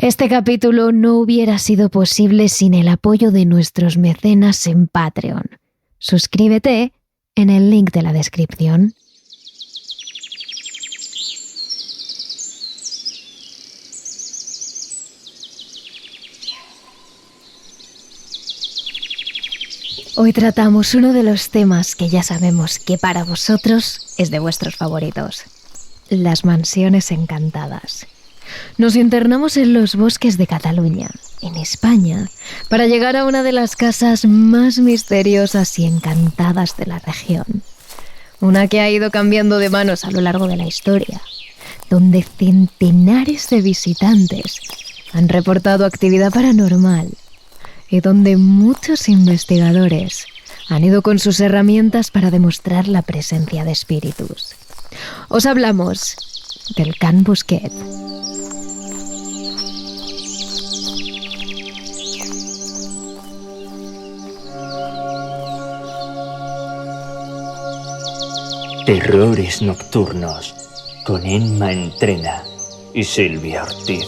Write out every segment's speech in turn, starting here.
Este capítulo no hubiera sido posible sin el apoyo de nuestros mecenas en Patreon. Suscríbete en el link de la descripción. Hoy tratamos uno de los temas que ya sabemos que para vosotros es de vuestros favoritos: las mansiones encantadas. Nos internamos en los bosques de Cataluña, en España, para llegar a una de las casas más misteriosas y encantadas de la región. Una que ha ido cambiando de manos a lo largo de la historia, donde centenares de visitantes han reportado actividad paranormal y donde muchos investigadores han ido con sus herramientas para demostrar la presencia de espíritus. Os hablamos del Can Busquet. Terrores nocturnos con Emma Entrena y Silvia Ortiz.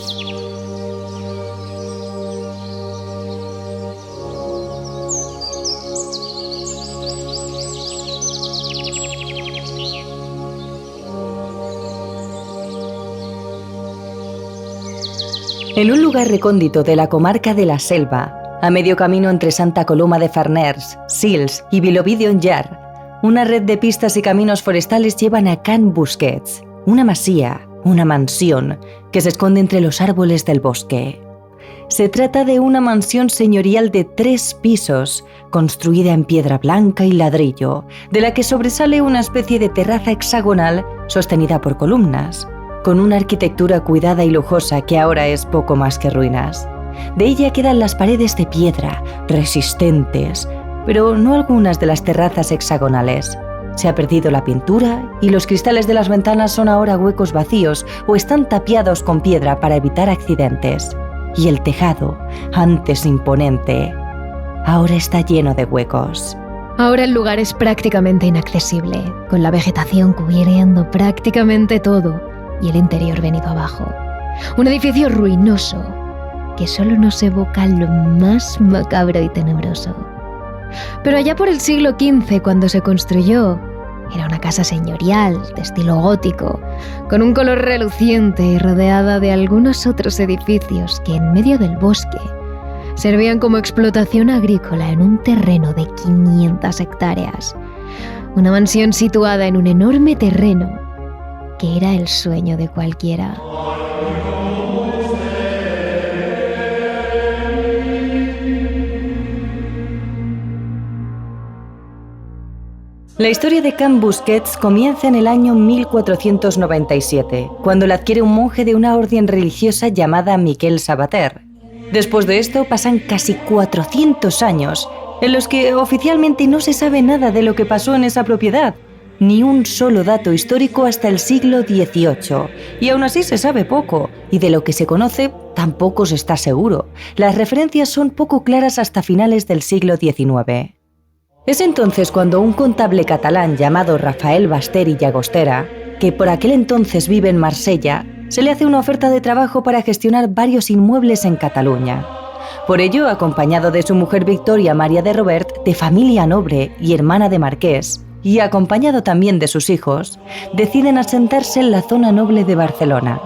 En un lugar recóndito de la comarca de la Selva, a medio camino entre Santa Coloma de Farners, Sils y Vilobí d'Onyar, una red de pistas y caminos forestales llevan a Can Busquet, una masía, una mansión, que se esconde entre los árboles del bosque. Se trata de una mansión señorial de 3 pisos, construida en piedra blanca y ladrillo, de la que sobresale una especie de terraza hexagonal sostenida por columnas, con una arquitectura cuidada y lujosa que ahora es poco más que ruinas. De ella quedan las paredes de piedra, resistentes, pero no algunas de las terrazas hexagonales. Se ha perdido la pintura y los cristales de las ventanas son ahora huecos vacíos o están tapiados con piedra para evitar accidentes. Y el tejado, antes imponente, ahora está lleno de huecos. Ahora el lugar es prácticamente inaccesible, con la vegetación cubriendo prácticamente todo y el interior venido abajo. Un edificio ruinoso que solo nos evoca lo más macabro y tenebroso. Pero allá por el siglo XV, cuando se construyó, era una casa señorial de estilo gótico, con un color reluciente y rodeada de algunos otros edificios que en medio del bosque servían como explotación agrícola en un terreno de 500 hectáreas. Una mansión situada en un enorme terreno que era el sueño de cualquiera. La historia de Can Busquet comienza en el año 1497, cuando la adquiere un monje de una orden religiosa llamada Miquel Sabater. Después de esto pasan casi 400 años, en los que oficialmente no se sabe nada de lo que pasó en esa propiedad, ni un solo dato histórico hasta el siglo XVIII, y aún así se sabe poco, y de lo que se conoce tampoco se está seguro. Las referencias son poco claras hasta finales del siglo XIX. Es entonces cuando un contable catalán llamado Rafael Baster y Llagostera, que por aquel entonces vive en Marsella, se le hace una oferta de trabajo para gestionar varios inmuebles en Cataluña. Por ello, acompañado de su mujer Victoria María de Robert, de familia noble y hermana de marqués, y acompañado también de sus hijos, deciden asentarse en la zona noble de Barcelona.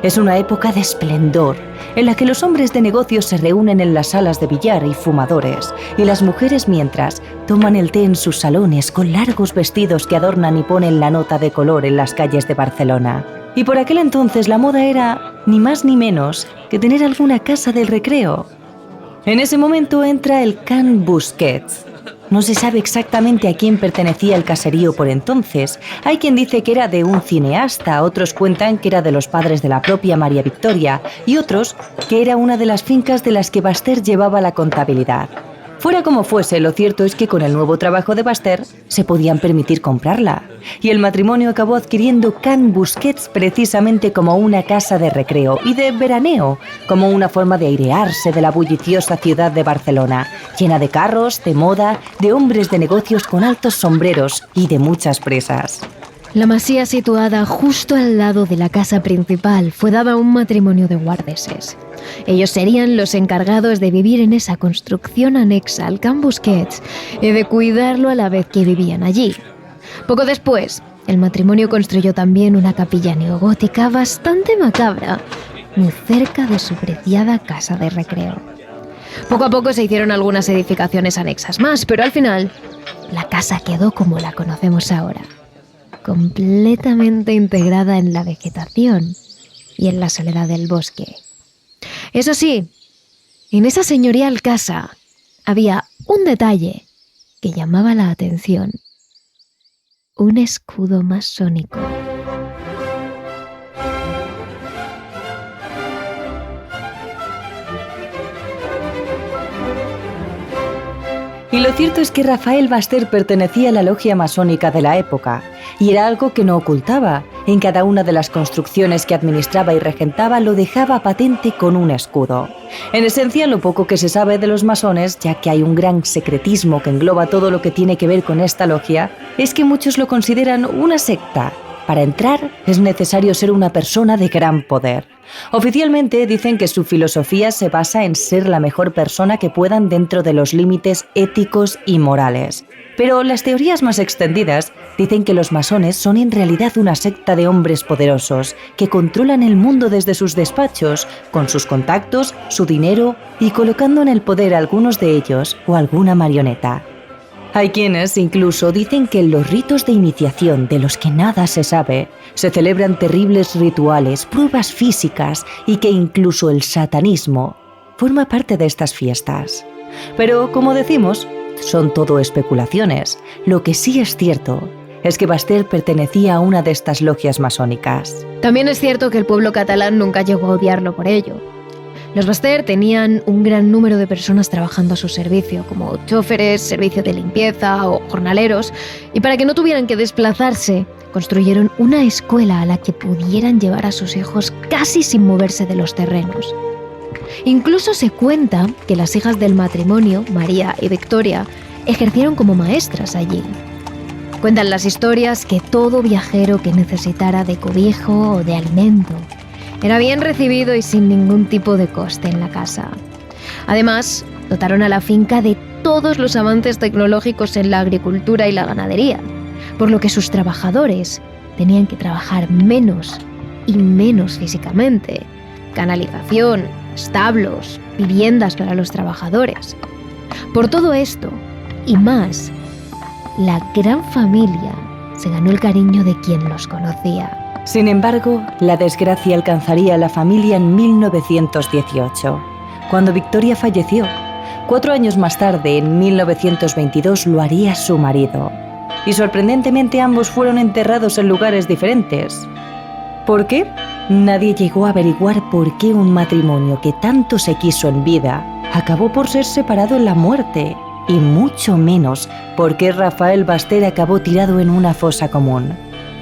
Es una época de esplendor, en la que los hombres de negocios se reúnen en las salas de billar y fumadores, y las mujeres mientras toman el té en sus salones con largos vestidos que adornan y ponen la nota de color en las calles de Barcelona. Y por aquel entonces la moda era, ni más ni menos, que tener alguna casa del recreo. En ese momento entra el Can Busquet. No se sabe exactamente a quién pertenecía el caserío por entonces. Hay quien dice que era de un cineasta, otros cuentan que era de los padres de la propia María Victoria y otros que era una de las fincas de las que Baster llevaba la contabilidad. Fuera como fuese, lo cierto es que con el nuevo trabajo de Baster se podían permitir comprarla. Y el matrimonio acabó adquiriendo Can Busquet precisamente como una casa de recreo y de veraneo, como una forma de airearse de la bulliciosa ciudad de Barcelona, llena de carros, de moda, de hombres de negocios con altos sombreros y de muchas presas. La masía situada justo al lado de la casa principal fue dada a un matrimonio de guardeses. Ellos serían los encargados de vivir en esa construcción anexa al Can Busquets y de cuidarlo a la vez que vivían allí. Poco después, el matrimonio construyó también una capilla neogótica bastante macabra, muy cerca de su preciada casa de recreo. Poco a poco se hicieron algunas edificaciones anexas más, pero al final, la casa quedó como la conocemos ahora, completamente integrada en la vegetación y en la soledad del bosque. Eso sí, en esa señorial casa había un detalle que llamaba la atención: un escudo masónico. Y lo cierto es que Rafael Basté pertenecía a la logia masónica de la época, y era algo que no ocultaba. En cada una de las construcciones que administraba y regentaba lo dejaba patente con un escudo. En esencia, lo poco que se sabe de los masones, ya que hay un gran secretismo que engloba todo lo que tiene que ver con esta logia, es que muchos lo consideran una secta. Para entrar es necesario ser una persona de gran poder. Oficialmente dicen que su filosofía se basa en ser la mejor persona que puedan dentro de los límites éticos y morales. Pero las teorías más extendidas dicen que los masones son en realidad una secta de hombres poderosos que controlan el mundo desde sus despachos, con sus contactos, su dinero y colocando en el poder a algunos de ellos o alguna marioneta. Hay quienes incluso dicen que en los ritos de iniciación de los que nada se sabe, se celebran terribles rituales, pruebas físicas y que incluso el satanismo forma parte de estas fiestas. Pero, como decimos, son todo especulaciones. Lo que sí es cierto es que Basté pertenecía a una de estas logias masónicas. También es cierto que el pueblo catalán nunca llegó a odiarlo por ello. Los Basté tenían un gran número de personas trabajando a su servicio, como choferes, servicio de limpieza o jornaleros, y para que no tuvieran que desplazarse, construyeron una escuela a la que pudieran llevar a sus hijos casi sin moverse de los terrenos. Incluso se cuenta que las hijas del matrimonio, María y Victoria, ejercieron como maestras allí. Cuentan las historias que todo viajero que necesitara de cobijo o de alimento era bien recibido y sin ningún tipo de coste en la casa. Además, dotaron a la finca de todos los avances tecnológicos en la agricultura y la ganadería, por lo que sus trabajadores tenían que trabajar menos y menos físicamente. Canalización, establos, viviendas para los trabajadores. Por todo esto y más, la gran familia se ganó el cariño de quien los conocía. Sin embargo, la desgracia alcanzaría a la familia en 1918, cuando Victoria falleció. 4 años más tarde, en 1922, lo haría su marido. Y sorprendentemente ambos fueron enterrados en lugares diferentes. ¿Por qué? Nadie llegó a averiguar por qué un matrimonio que tanto se quiso en vida acabó por ser separado en la muerte, y mucho menos por qué Rafael Basté acabó tirado en una fosa común,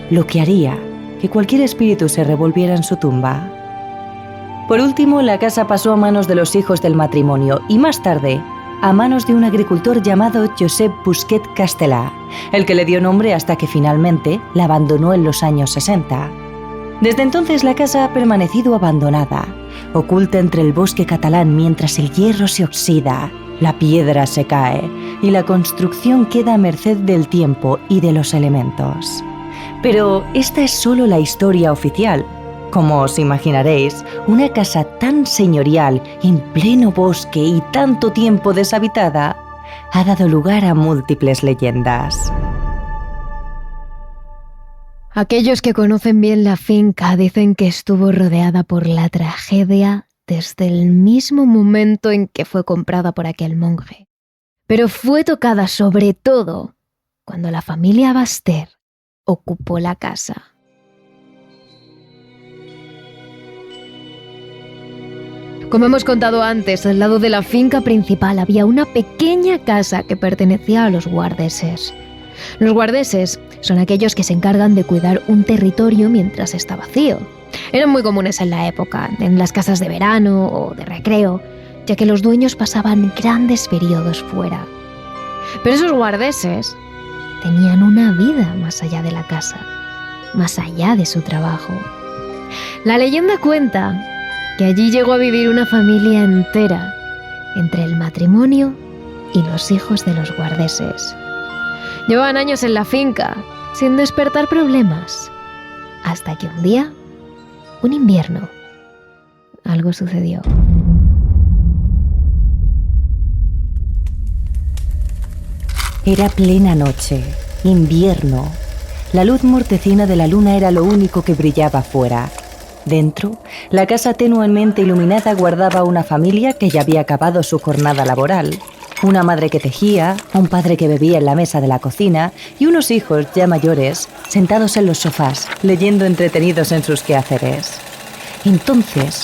lo que haría que cualquier espíritu se revolviera en su tumba. Por último, la casa pasó a manos de los hijos del matrimonio y más tarde a manos de un agricultor llamado Josep Busquet Castelà, el que le dio nombre hasta que finalmente la abandonó en los años 60. Desde entonces la casa ha permanecido abandonada, oculta entre el bosque catalán mientras el hierro se oxida, la piedra se cae y la construcción queda a merced del tiempo y de los elementos. Pero esta es solo la historia oficial. Como os imaginaréis, una casa tan señorial, en pleno bosque y tanto tiempo deshabitada, ha dado lugar a múltiples leyendas. Aquellos que conocen bien la finca dicen que estuvo rodeada por la tragedia desde el mismo momento en que fue comprada por aquel monje. Pero fue tocada sobre todo cuando la familia Basté ocupó la casa. Como hemos contado antes, al lado de la finca principal había una pequeña casa que pertenecía a los guardeses. Los guardeses son aquellos que se encargan de cuidar un territorio mientras está vacío. Eran muy comunes en la época, en las casas de verano o de recreo, ya que los dueños pasaban grandes periodos fuera. Pero esos guardeses tenían una vida más allá de la casa. más allá de su trabajo. La leyenda cuenta que allí llegó a vivir una familia entera, entre el matrimonio y los hijos de los guardeses. Llevaban años en la finca, sin despertar problemas, hasta que un día, un invierno, algo sucedió. Era plena noche, invierno. La luz mortecina de la luna era lo único que brillaba fuera. Dentro, la casa tenuemente iluminada guardaba una familia que ya había acabado su jornada laboral. Una madre que tejía, un padre que bebía en la mesa de la cocina y unos hijos ya mayores sentados en los sofás, leyendo entretenidos en sus quehaceres. Entonces,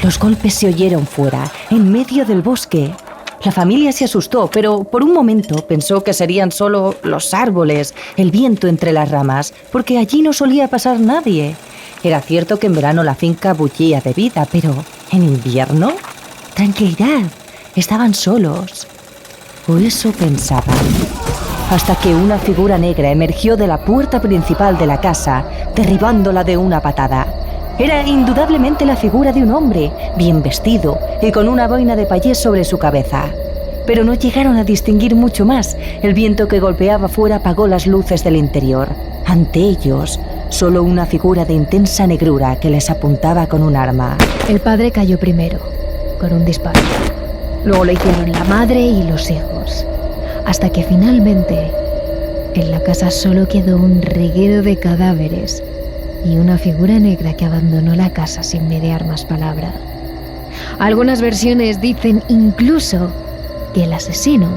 los golpes se oyeron fuera, en medio del bosque. La familia se asustó, pero por un momento pensó que serían solo los árboles, el viento entre las ramas, porque allí no solía pasar nadie. Era cierto que en verano la finca bullía de vida, pero ¿en invierno? Tranquilidad, estaban solos. O eso pensaban. Hasta que una figura negra emergió de la puerta principal de la casa, derribándola de una patada. Era indudablemente la figura de un hombre, bien vestido y con una boina de payés sobre su cabeza. Pero no llegaron a distinguir mucho más. El viento que golpeaba fuera apagó las luces del interior. Ante ellos, solo una figura de intensa negrura que les apuntaba con un arma. El padre cayó primero, con un disparo. Luego lo hicieron la madre y los hijos. Hasta que finalmente, en la casa solo quedó un reguero de cadáveres y una figura negra que abandonó la casa sin mediar más palabra. Algunas versiones dicen incluso que el asesino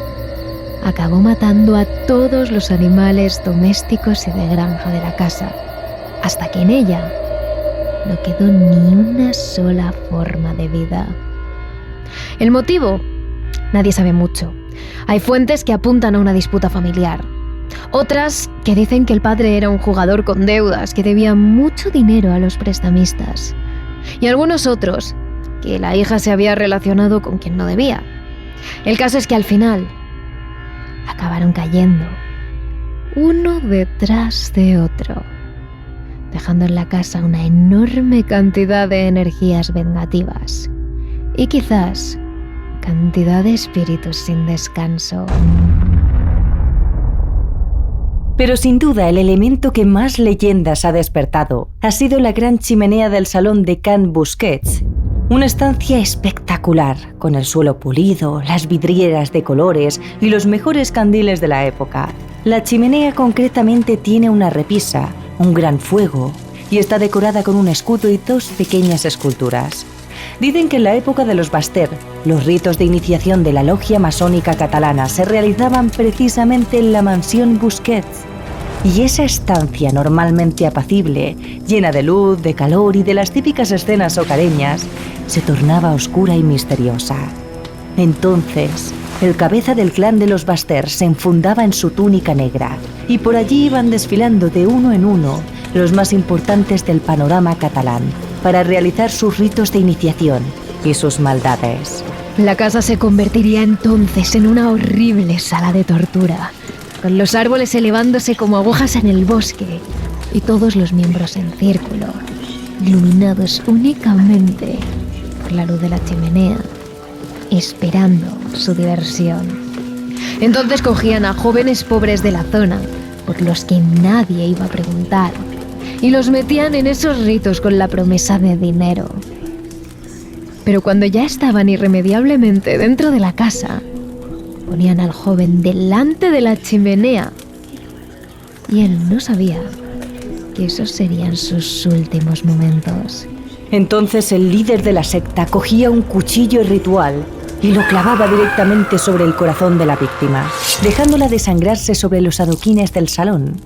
acabó matando a todos los animales domésticos y de granja de la casa, hasta que en ella no quedó ni una sola forma de vida. El motivo, nadie sabe mucho. Hay fuentes que apuntan a una disputa familiar. Otras que dicen que el padre era un jugador con deudas que debía mucho dinero a los prestamistas. Y algunos otros que la hija se había relacionado con quien no debía. El caso es que al final acabaron cayendo, uno detrás de otro, dejando en la casa una enorme cantidad de energías vengativas y quizás cantidad de espíritus sin descanso. Pero sin duda el elemento que más leyendas ha despertado ha sido la gran chimenea del salón de Can Busquets. Una estancia espectacular, con el suelo pulido, las vidrieras de colores y los mejores candiles de la época. La chimenea concretamente tiene una repisa, un gran fuego, y está decorada con un escudo y dos pequeñas esculturas. Dicen que en la época de los Basté, los ritos de iniciación de la logia masónica catalana se realizaban precisamente en la mansión Busquets. Y esa estancia normalmente apacible, llena de luz, de calor y de las típicas escenas hogareñas, se tornaba oscura y misteriosa. Entonces, el cabeza del clan de los Basté se enfundaba en su túnica negra y por allí iban desfilando de uno en uno los más importantes del panorama catalán para realizar sus ritos de iniciación y sus maldades. La casa se convertiría entonces en una horrible sala de tortura, con los árboles elevándose como agujas en el bosque y todos los miembros en círculo, iluminados únicamente por la luz de la chimenea, esperando su diversión. Entonces cogían a jóvenes pobres de la zona, por los que nadie iba a preguntar, y los metían en esos ritos con la promesa de dinero. Pero cuando ya estaban irremediablemente dentro de la casa, ponían al joven delante de la chimenea y él no sabía que esos serían sus últimos momentos. Entonces el líder de la secta cogía un cuchillo ritual y lo clavaba directamente sobre el corazón de la víctima, dejándola desangrarse sobre los adoquines del salón.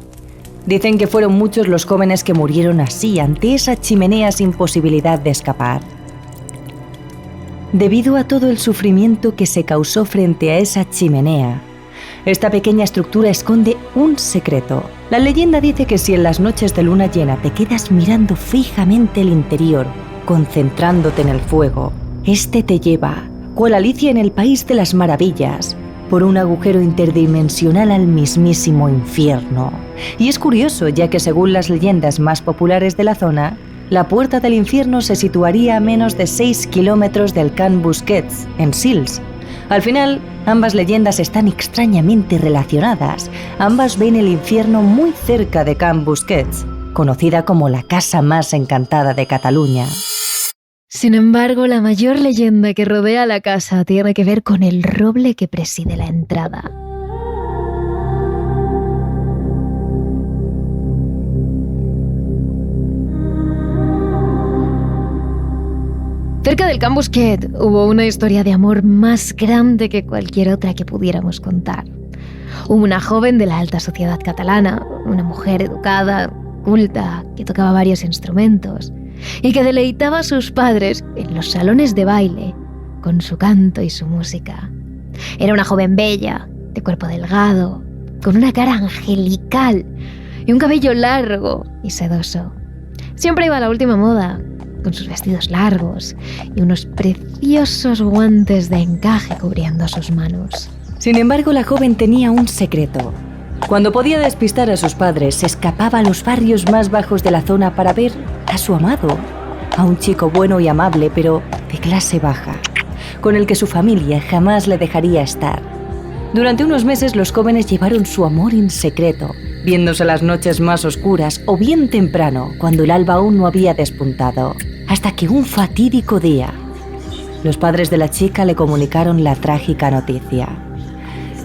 Dicen que fueron muchos los jóvenes que murieron así ante esa chimenea sin posibilidad de escapar. Debido a todo el sufrimiento que se causó frente a esa chimenea, esta pequeña estructura esconde un secreto. La leyenda dice que si en las noches de luna llena te quedas mirando fijamente el interior, concentrándote en el fuego, este te lleva, cual Alicia en el País de las Maravillas, por un agujero interdimensional al mismísimo infierno. Y es curioso, ya que según las leyendas más populares de la zona, la puerta del infierno se situaría a menos de 6 kilómetros del Can Busquets, en Sils. Al final, ambas leyendas están extrañamente relacionadas. Ambas ven el infierno muy cerca de Can Busquets, conocida como la casa más encantada de Cataluña. Sin embargo, la mayor leyenda que rodea la casa tiene que ver con el roble que preside la entrada. Cerca del Can Busquet hubo una historia de amor más grande que cualquier otra que pudiéramos contar. Hubo una joven de la alta sociedad catalana, una mujer educada, culta, que tocaba varios instrumentos y que deleitaba a sus padres en los salones de baile con su canto y su música. Era una joven bella, de cuerpo delgado, con una cara angelical y un cabello largo y sedoso. Siempre iba a la última moda, con sus vestidos largos y unos preciosos guantes de encaje cubriendo sus manos. Sin embargo, la joven tenía un secreto. Cuando podía despistar a sus padres, se escapaba a los barrios más bajos de la zona para ver a su amado, a un chico bueno y amable, pero de clase baja, con el que su familia jamás le dejaría estar. Durante unos meses los jóvenes llevaron su amor en secreto, viéndose las noches más oscuras o bien temprano, cuando el alba aún no había despuntado, hasta que un fatídico día, los padres de la chica le comunicaron la trágica noticia.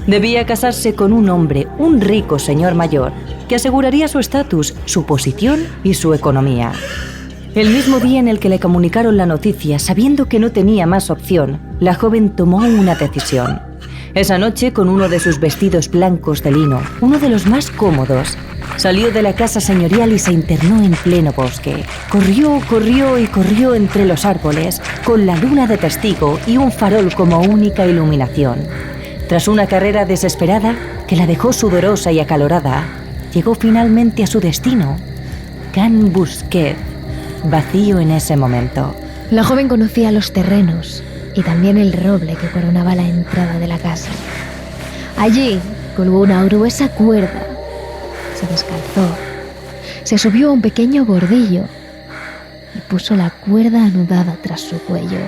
Debía casarse con un hombre, un rico señor mayor, que aseguraría su estatus, su posición y su economía. El mismo día en el que le comunicaron la noticia, sabiendo que no tenía más opción, la joven tomó una decisión. Esa noche, con uno de sus vestidos blancos de lino, uno de los más cómodos, salió de la casa señorial y se internó en pleno bosque. Corrió entre los árboles, con la luna de testigo y un farol como única iluminación. Tras una carrera desesperada que la dejó sudorosa y acalorada, llegó finalmente a su destino, Can Busquet, vacío en ese momento. La joven conocía los terrenos y también el roble que coronaba la entrada de la casa. Allí colgó una gruesa cuerda, se descalzó, se subió a un pequeño bordillo y puso la cuerda anudada tras su cuello.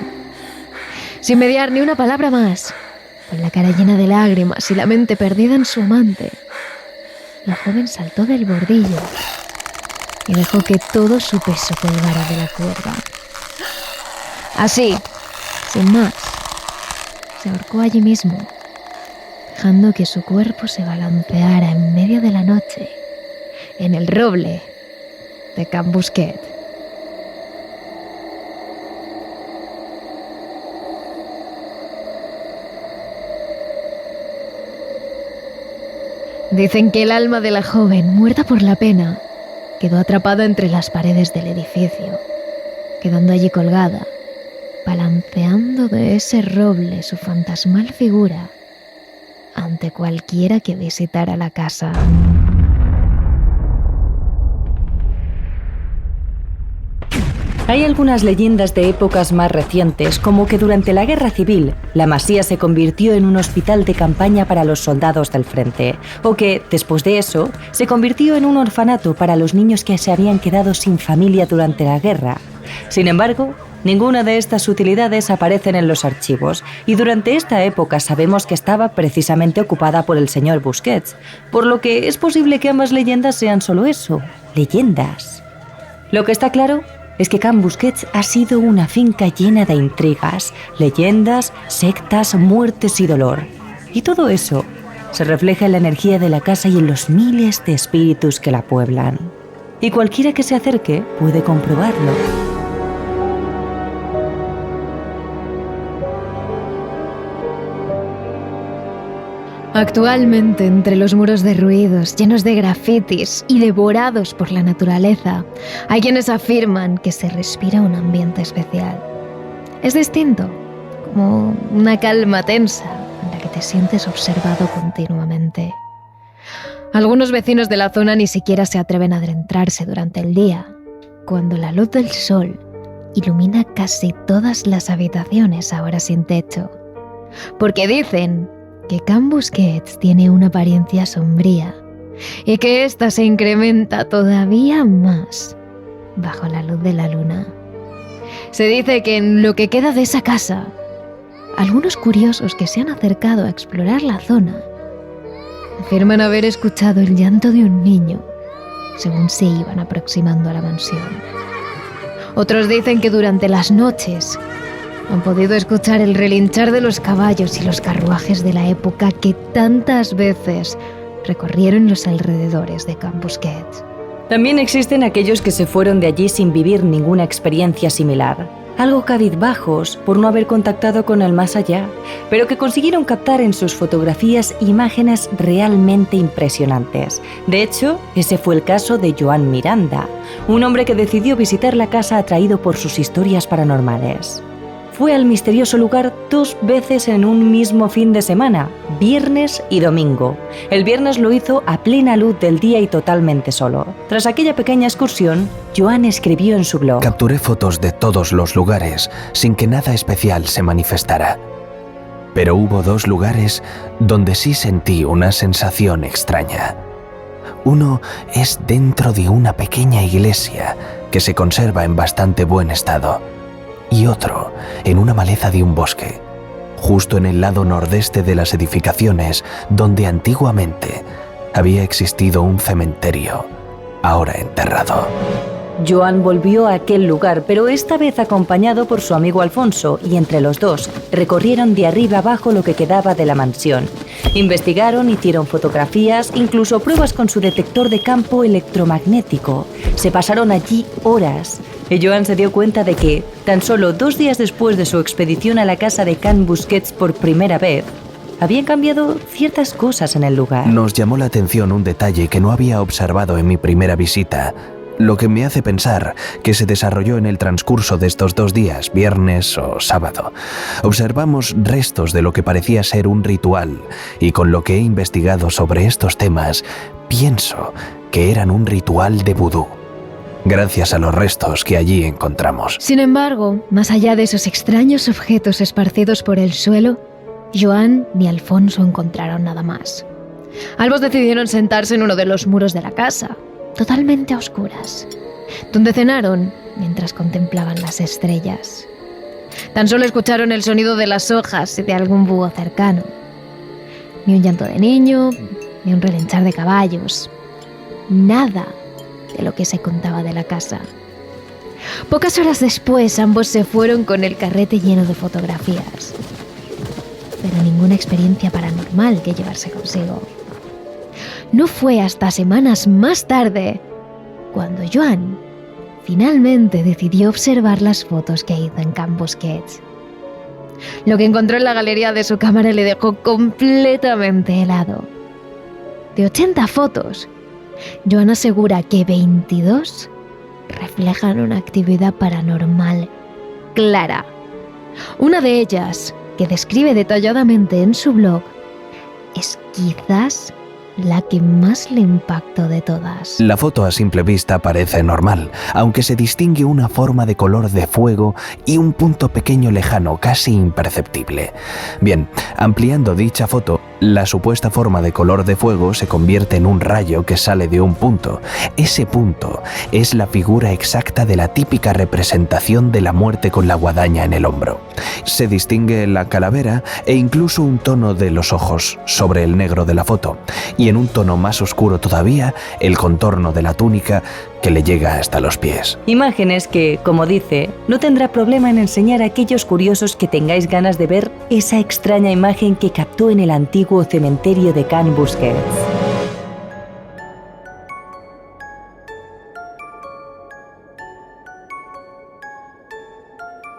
Sin mediar ni una palabra más, con la cara llena de lágrimas y la mente perdida en su amante, la joven saltó del bordillo y dejó que todo su peso colgara de la cuerda. Así, sin más, se ahorcó allí mismo, dejando que su cuerpo se balanceara en medio de la noche en el roble de Can Busquet. Dicen que el alma de la joven, muerta por la pena, quedó atrapada entre las paredes del edificio, quedando allí colgada, balanceando de ese roble su fantasmal figura ante cualquiera que visitara la casa. Hay algunas leyendas de épocas más recientes, como que durante la Guerra Civil, la masía se convirtió en un hospital de campaña para los soldados del frente, o que, después de eso, se convirtió en un orfanato para los niños que se habían quedado sin familia durante la guerra. Sin embargo, ninguna de estas utilidades aparecen en los archivos, y durante esta época sabemos que estaba precisamente ocupada por el señor Busquets, por lo que es posible que ambas leyendas sean solo eso, leyendas. Lo que está claro es que Can Busquets ha sido una finca llena de intrigas, leyendas, sectas, muertes y dolor. Y todo eso se refleja en la energía de la casa y en los miles de espíritus que la pueblan. Y cualquiera que se acerque puede comprobarlo. Actualmente, entre los muros derruidos, llenos de grafitis y devorados por la naturaleza, hay quienes afirman que se respira un ambiente especial. Es distinto, como una calma tensa en la que te sientes observado continuamente. Algunos vecinos de la zona ni siquiera se atreven a adentrarse durante el día, cuando la luz del sol ilumina casi todas las habitaciones ahora sin techo, porque dicen que Can Busquets tiene una apariencia sombría y que ésta se incrementa todavía más bajo la luz de la luna. Se dice que en lo que queda de esa casa, algunos curiosos que se han acercado a explorar la zona afirman haber escuchado el llanto de un niño según se iban aproximando a la mansión. Otros dicen que durante las noches han podido escuchar el relinchar de los caballos y los carruajes de la época que tantas veces recorrieron los alrededores de Can Busquets. También existen aquellos que se fueron de allí sin vivir ninguna experiencia similar, algo cabizbajos por no haber contactado con el más allá, pero que consiguieron captar en sus fotografías imágenes realmente impresionantes. De hecho, ese fue el caso de Joan Miranda, un hombre que decidió visitar la casa atraído por sus historias paranormales. Fue al misterioso lugar 2 veces en un mismo fin de semana, viernes y domingo. El viernes lo hizo a plena luz del día y totalmente solo. Tras aquella pequeña excursión, Joan escribió en su blog: capturé fotos de todos los lugares sin que nada especial se manifestara. Pero hubo 2 lugares donde sí sentí una sensación extraña. Uno es dentro de una pequeña iglesia que se conserva en bastante buen estado. Y otro en una maleza de un bosque, justo en el lado nordeste de las edificaciones donde antiguamente había existido un cementerio, ahora enterrado. Joan volvió a aquel lugar, pero esta vez acompañado por su amigo Alfonso, y entre los dos recorrieron de arriba abajo lo que quedaba de la mansión. Investigaron, hicieron fotografías, incluso pruebas con su detector de campo electromagnético. Se pasaron allí horas. Y Joan se dio cuenta de que, tan solo 2 días después de su expedición a la casa de Can Busquets por primera vez, habían cambiado ciertas cosas en el lugar. Nos llamó la atención un detalle que no había observado en mi primera visita, lo que me hace pensar que se desarrolló en el transcurso de estos 2 días, viernes o sábado. Observamos restos de lo que parecía ser un ritual, y con lo que he investigado sobre estos temas, pienso que eran un ritual de vudú, gracias a los restos que allí encontramos. Sin embargo, más allá de esos extraños objetos esparcidos por el suelo, Joan ni Alfonso encontraron nada más. Ambos decidieron sentarse en uno de los muros de la casa, totalmente a oscuras, donde cenaron mientras contemplaban las estrellas. Tan solo escucharon el sonido de las hojas y de algún búho cercano. Ni un llanto de niño, ni un relinchar de caballos. Nada de lo que se contaba de la casa. Pocas horas después, ambos se fueron con el carrete lleno de fotografías, pero ninguna experiencia paranormal que llevarse consigo. No fue hasta semanas más tarde cuando Joan finalmente decidió observar las fotos que hizo en Can Busquets. Lo que encontró en la galería de su cámara le dejó completamente helado. De 80 fotos, Joan asegura que 22 reflejan una actividad paranormal clara. Una de ellas, que describe detalladamente en su blog, es quizás la que más le impactó de todas. La foto a simple vista parece normal, aunque se distingue una forma de color de fuego y un punto pequeño lejano, casi imperceptible. Bien, ampliando dicha foto, la supuesta forma de color de fuego se convierte en un rayo que sale de un punto. Ese punto es la figura exacta de la típica representación de la muerte con la guadaña en el hombro. Se distingue la calavera e incluso un tono de los ojos sobre el negro de la foto, y en un tono más oscuro todavía, el contorno de la túnica que le llega hasta los pies. Imágenes que, como dice, no tendrá problema en enseñar a aquellos curiosos que tengáis ganas de ver esa extraña imagen que captó en el antiguo cementerio de Can Busquets.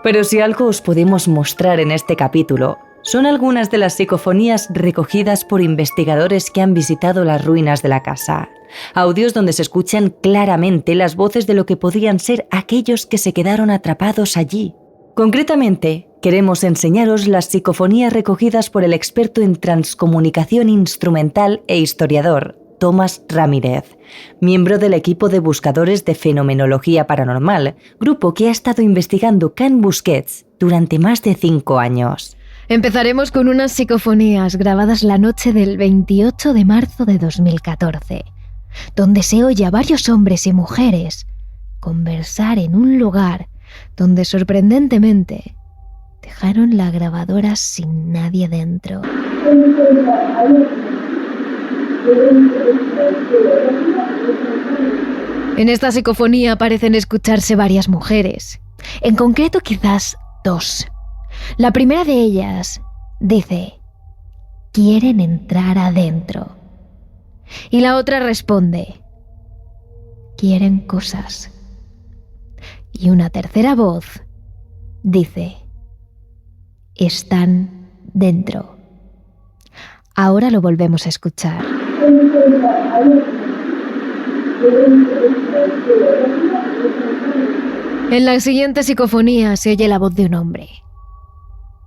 Pero si algo os podemos mostrar en este capítulo, son algunas de las psicofonías recogidas por investigadores que han visitado las ruinas de la casa. Audios donde se escuchan claramente las voces de lo que podrían ser aquellos que se quedaron atrapados allí. Concretamente, queremos enseñaros las psicofonías recogidas por el experto en transcomunicación instrumental e historiador, Tomás Ramírez, miembro del equipo de buscadores de fenomenología paranormal, grupo que ha estado investigando Can Busquets durante más de 5 años. Empezaremos con unas psicofonías grabadas la noche del 28 de marzo de 2014, donde se oye a varios hombres y mujeres conversar en un lugar donde sorprendentemente dejaron la grabadora sin nadie dentro. En esta psicofonía parecen escucharse varias mujeres, en concreto quizás 2. La primera de ellas dice: quieren entrar adentro. Y la otra responde: quieren cosas. Y una tercera voz dice: están dentro. Ahora lo volvemos a escuchar. En la siguiente psicofonía se oye la voz de un hombre.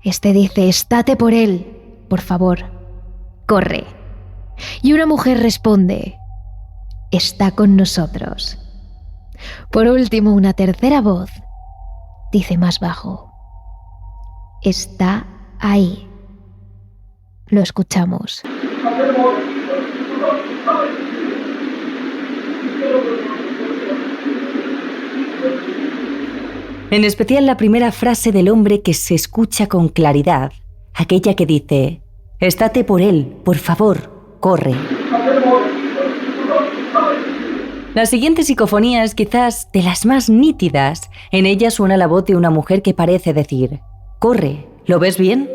Este dice: estate por él, por favor, corre. Y una mujer responde: está con nosotros. Por último, una tercera voz dice más bajo: está ahí. Lo escuchamos. En especial la primera frase del hombre que se escucha con claridad, aquella que dice: estate por él, por favor, corre. La siguiente psicofonía es quizás de las más nítidas. En ella suena la voz de una mujer que parece decir: corre, ¿lo ves bien?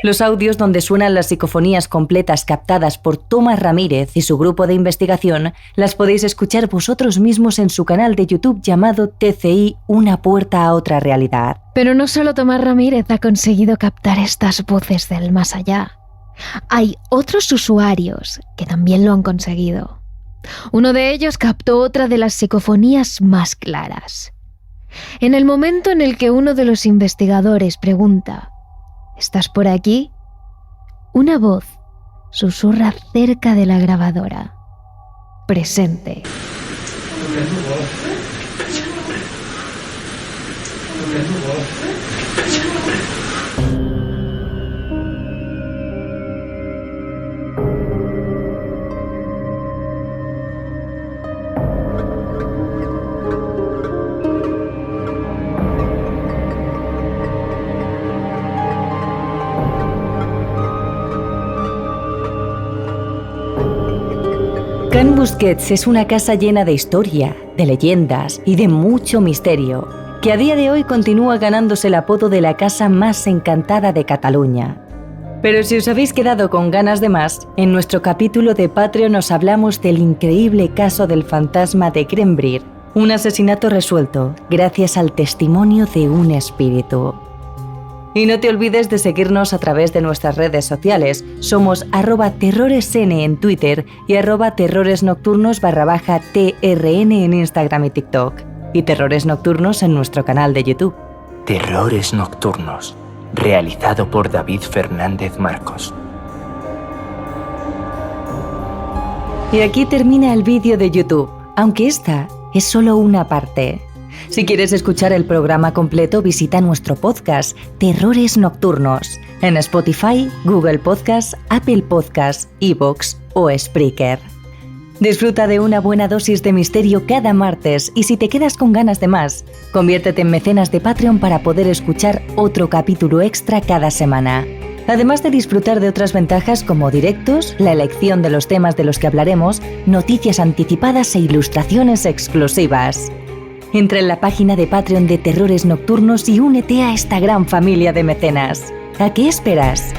Los audios donde suenan las psicofonías completas captadas por Tomás Ramírez y su grupo de investigación las podéis escuchar vosotros mismos en su canal de YouTube llamado TCI Una Puerta a Otra Realidad. Pero no solo Tomás Ramírez ha conseguido captar estas voces del más allá. Hay otros usuarios que también lo han conseguido. Uno de ellos captó otra de las psicofonías más claras. En el momento en el que uno de los investigadores pregunta: ¿estás por aquí?, una voz susurra cerca de la grabadora: presente. Can Busquets es una casa llena de historia, de leyendas y de mucho misterio, que a día de hoy continúa ganándose el apodo de la casa más encantada de Cataluña. Pero si os habéis quedado con ganas de más, en nuestro capítulo de Patreon os hablamos del increíble caso del fantasma de Greenbrier, un asesinato resuelto gracias al testimonio de un espíritu. Y no te olvides de seguirnos a través de nuestras redes sociales. Somos @terroresn en Twitter y @terroresnocturnos_TRN en Instagram y TikTok. Y Terrores Nocturnos en nuestro canal de YouTube. Terrores Nocturnos, realizado por David Fernández Marcos. Y aquí termina el vídeo de YouTube, aunque esta es solo una parte. Si quieres escuchar el programa completo, visita nuestro podcast Terrores Nocturnos en Spotify, Google Podcasts, Apple Podcasts, iVoox o Spreaker. Disfruta de una buena dosis de misterio cada martes y si te quedas con ganas de más, conviértete en mecenas de Patreon para poder escuchar otro capítulo extra cada semana. Además de disfrutar de otras ventajas como directos, la elección de los temas de los que hablaremos, noticias anticipadas e ilustraciones exclusivas. Entra en la página de Patreon de Terrores Nocturnos y únete a esta gran familia de mecenas. ¿A qué esperas?